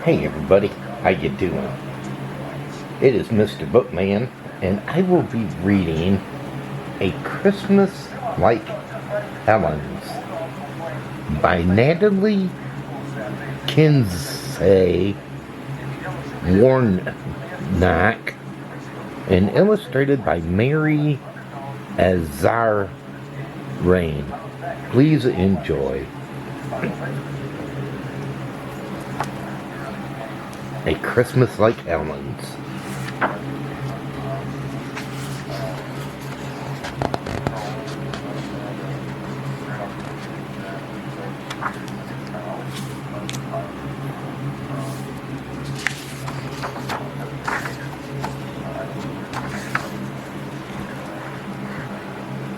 Hey everybody, how you doing? It is Mr. Bookman, and I will be reading A Christmas Like Helen's by Natalie Kinsey-Warnock and illustrated by Mary Azarian. Please enjoy. A Christmas Like Helen's.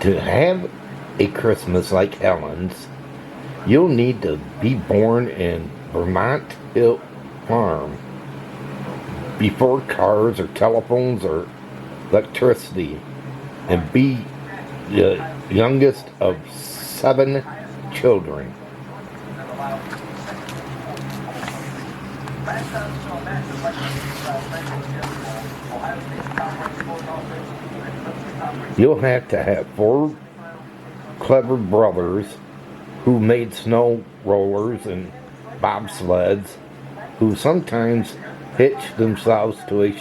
To have a Christmas like Helen's, you'll need to be born in Vermont Hill Farm before cars or telephones or electricity, and be the youngest of 7 children. You'll have to have 4 clever brothers who made snow rollers and bobsleds, who sometimes hitch themselves to a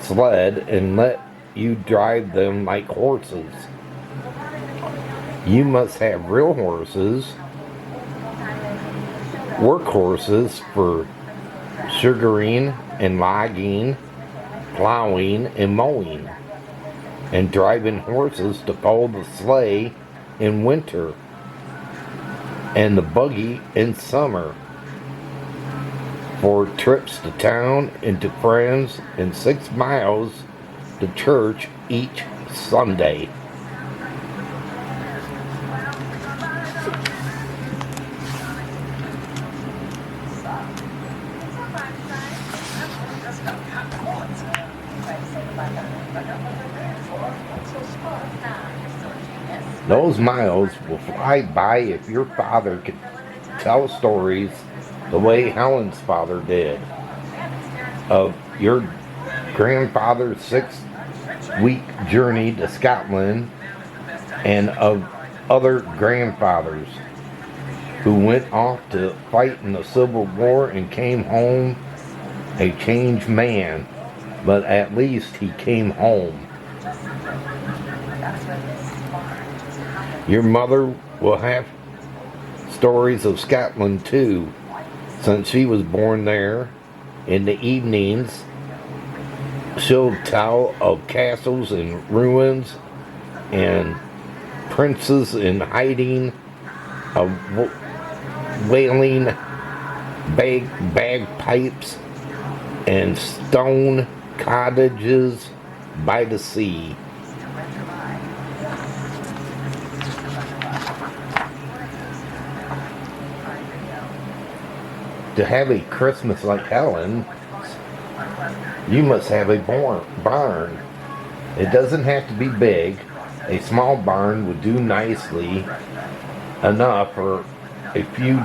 sled and let you drive them like horses. You must have real horses, work horses for sugaring and logging, plowing and mowing, and driving horses to pull the sleigh in winter and the buggy in summer, for trips to town and to friends, and 6 miles to church each Sunday. Those miles will fly by if your father could tell stories the way Helen's father did, of your grandfather's 6-week journey to Scotland, and of other grandfathers who went off to fight in the Civil War and came home a changed man, but at least he came home. Your mother will have stories of Scotland too, since she was born there. In the evenings, she'll tell of castles and ruins and princes in hiding, of wailing bagpipes and stone cottages by the sea. To have a Christmas like Helen, you must have a barn. It doesn't have to be big. A small barn would do nicely enough for a few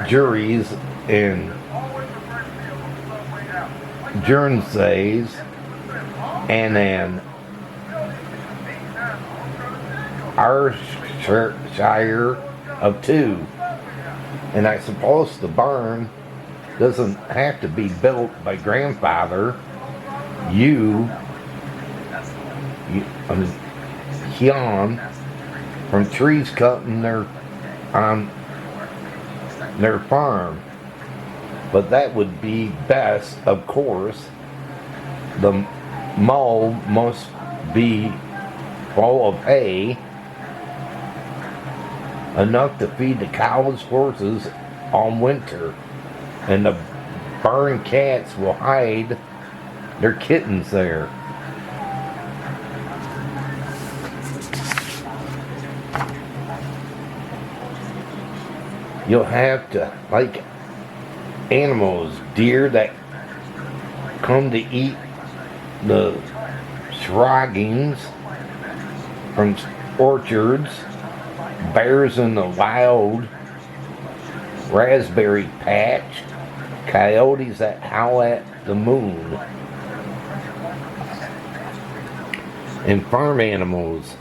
juries and Guernseys and an Ayrshire of 2. And I suppose the barn doesn't have to be built by grandfather. Hewn from trees cut on their farm. But that would be best, of course. The mow must be full of hay, enough to feed the cows, horses all winter, and the barn cats will hide their kittens there. You'll have to like animals, deer that come to eat the shroggings from orchards, bears in the wild, raspberry patch, coyotes that howl at the moon, and farm animals,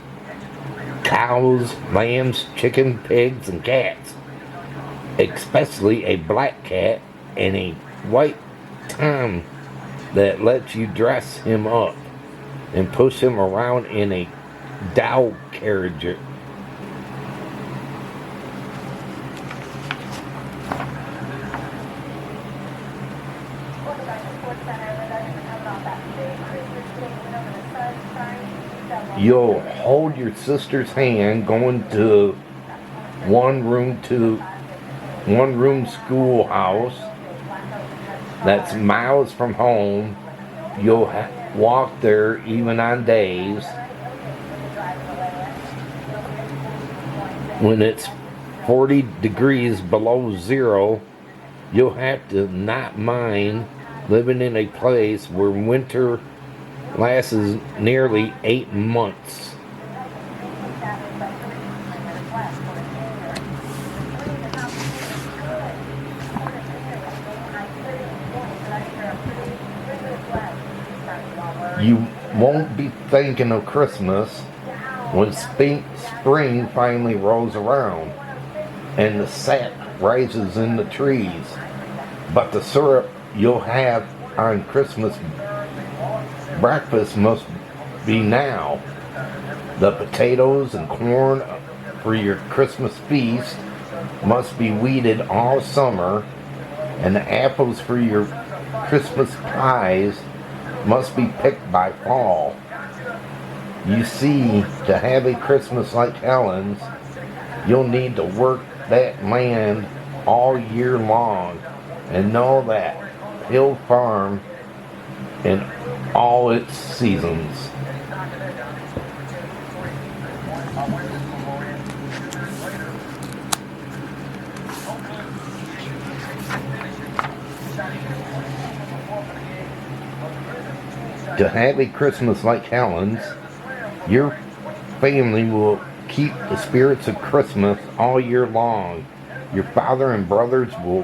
cows, lambs, chickens, pigs, and cats, especially a black cat and a white tom that lets you dress him up and push him around in a dog carriage. You'll hold your sister's hand going to one room schoolhouse that's miles from home. You'll walk there even on days when it's 40 degrees below zero. You'll have to not mind living in a place where winter lasts nearly 8 months. You won't be thinking of Christmas when spring finally rolls around and the sap rises in the trees. But the syrup you'll have on Christmas breakfast must be now. The potatoes and corn for your Christmas feast must be weeded all summer, and the apples for your Christmas pies must be picked by fall. You see, to have a Christmas like Helen's, you'll need to work that land all year long and know that Hill Farm in all its seasons. To have a Christmas like Helen's, your family will keep the spirits of Christmas all year long. Your father and brothers will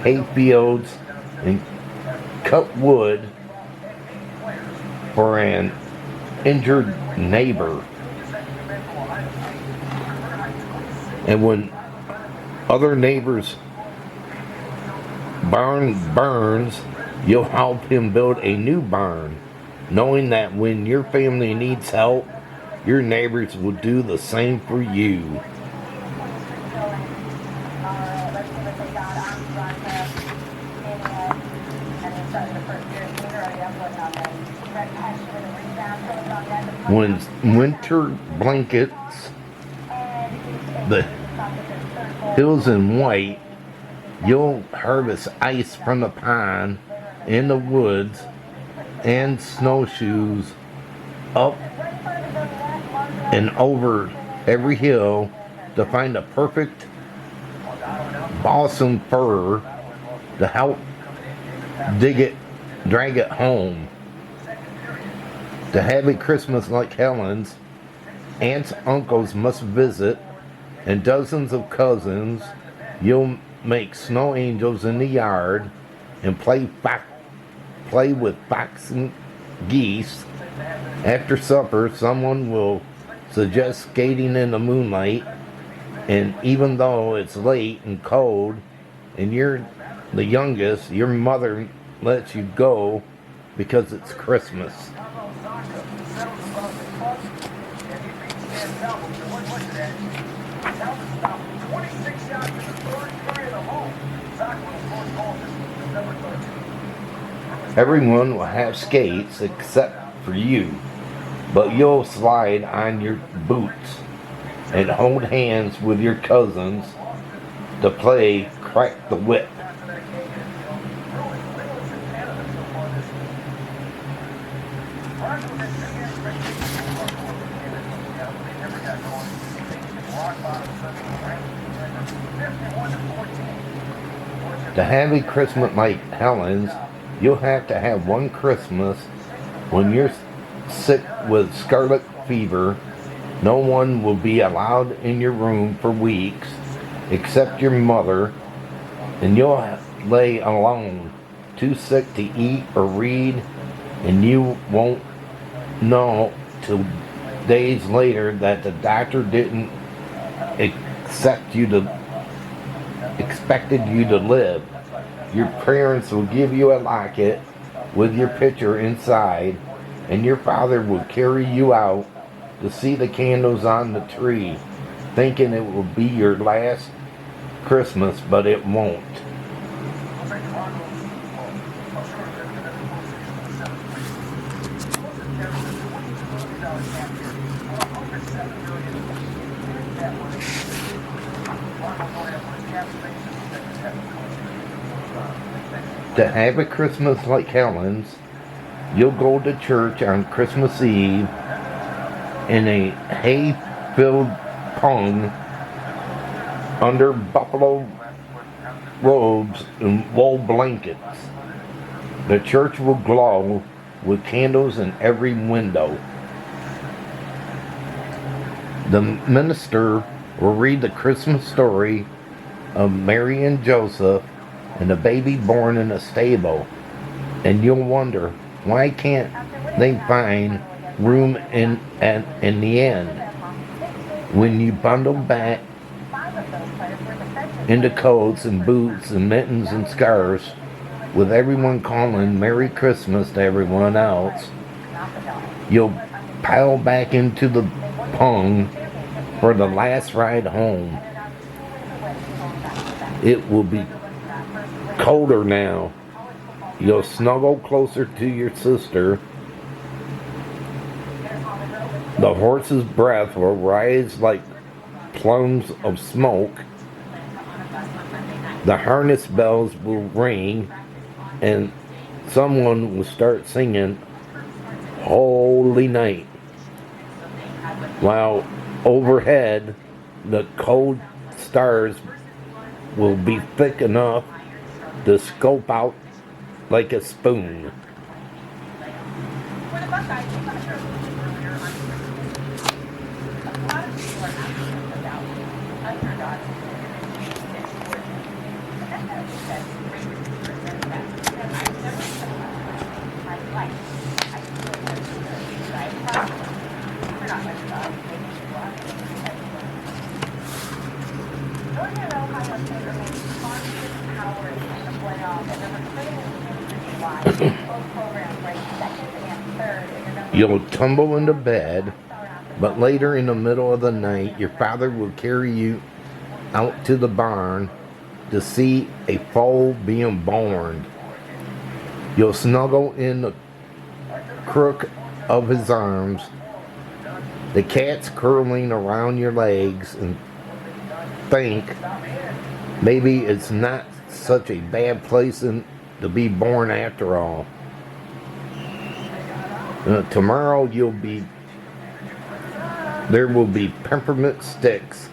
hay fields and cut wood for an injured neighbor. And when other neighbors' barn burns, you'll help him build a new barn, knowing that when your family needs help, your neighbors will do the same for you. When winter blankets the hills in white, you'll harvest ice from the pond in the woods and snowshoes up and over every hill to find the perfect balsam fir to help drag it home. To have a Christmas like Helen's, aunts, uncles must visit, and dozens of cousins. You'll make snow angels in the yard and play with fox and geese. After supper, someone will suggest skating in the moonlight, and even though it's late and cold and you're the youngest, your mother lets you go because it's Christmas. Everyone will have skates except for you, but you'll slide on your boots and hold hands with your cousins to play Crack the Whip. To have a Christmas like Helen's, you'll have to have one Christmas when you're sick with scarlet fever. No one will be allowed in your room for weeks, except your mother, and you'll lay alone, too sick to eat or read, and you won't know till days later that the doctor didn't expected you to live. Your parents will give you a locket with your picture inside, and your father will carry you out to see the candles on the tree, thinking it will be your last Christmas, but it won't. To have a Christmas like Helen's, you'll go to church on Christmas Eve in a hay-filled pung under buffalo robes and wool blankets. The church will glow with candles in every window. The minister will read the Christmas story of Mary and Joseph and a baby born in a stable, and you'll wonder, why can't they find room in the end? When you bundle back into coats and boots and mittens and scarves, with everyone calling Merry Christmas to everyone else, you'll pile back into the pung for the last ride home. It will be colder now. You'll snuggle closer to your sister. The horse's breath will rise like plumes of smoke. The harness bells will ring, and someone will start singing Holy Night, while overhead the cold stars will be thick enough to scope out like a spoon. You'll tumble into bed, but later in the middle of the night, your father will carry you out to the barn to see a foal being born. You'll snuggle in the crook of his arms, the cats curling around your legs, and think maybe it's not such a bad place to be born after all. Tomorrow there will be peppermint sticks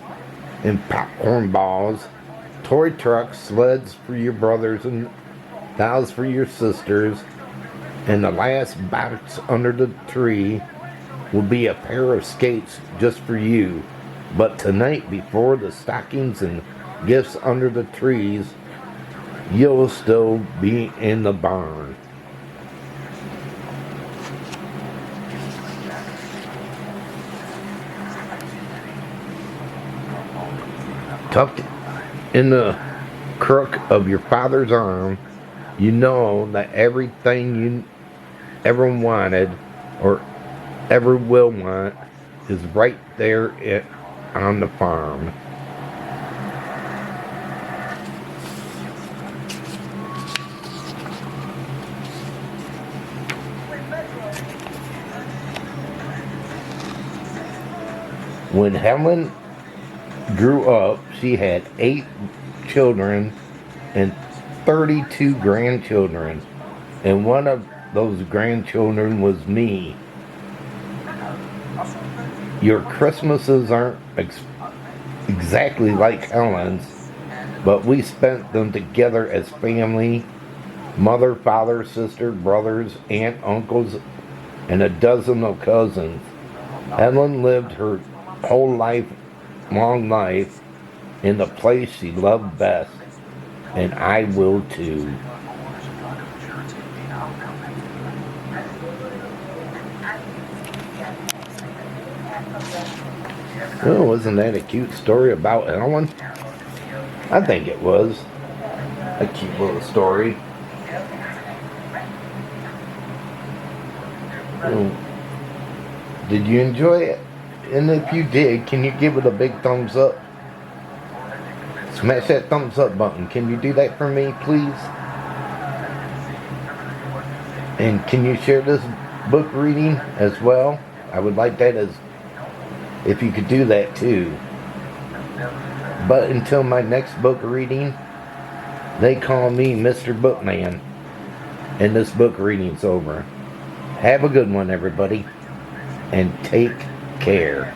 and popcorn balls, toy trucks, sleds for your brothers and dolls for your sisters, and the last box under the tree will be a pair of skates just for you. But tonight, before the stockings and gifts under the trees, you'll still be in the barn. Tucked in the crook of your father's arm, you know that everything you ever wanted or ever will want is right there on the farm. When Helen grew up, she had 8 children and 32 grandchildren, and one of those grandchildren was me. Your Christmases aren't exactly like Helen's, but we spent them together as family, mother, father, sister, brothers, aunt, uncles, and a dozen of cousins. Helen lived her whole long life in the place she loved best, and I will too. Oh, wasn't that a cute story about Helen? I think it was a cute little story. Oh, did you enjoy it? And if you did, can you give it a big thumbs up? Smash that thumbs up button. Can you do that for me, please? And can you share this book reading as well? I would like that as if you could do that too. But until my next book reading, they call me Mr. Bookman. And this book reading's over. Have a good one, everybody. And take care.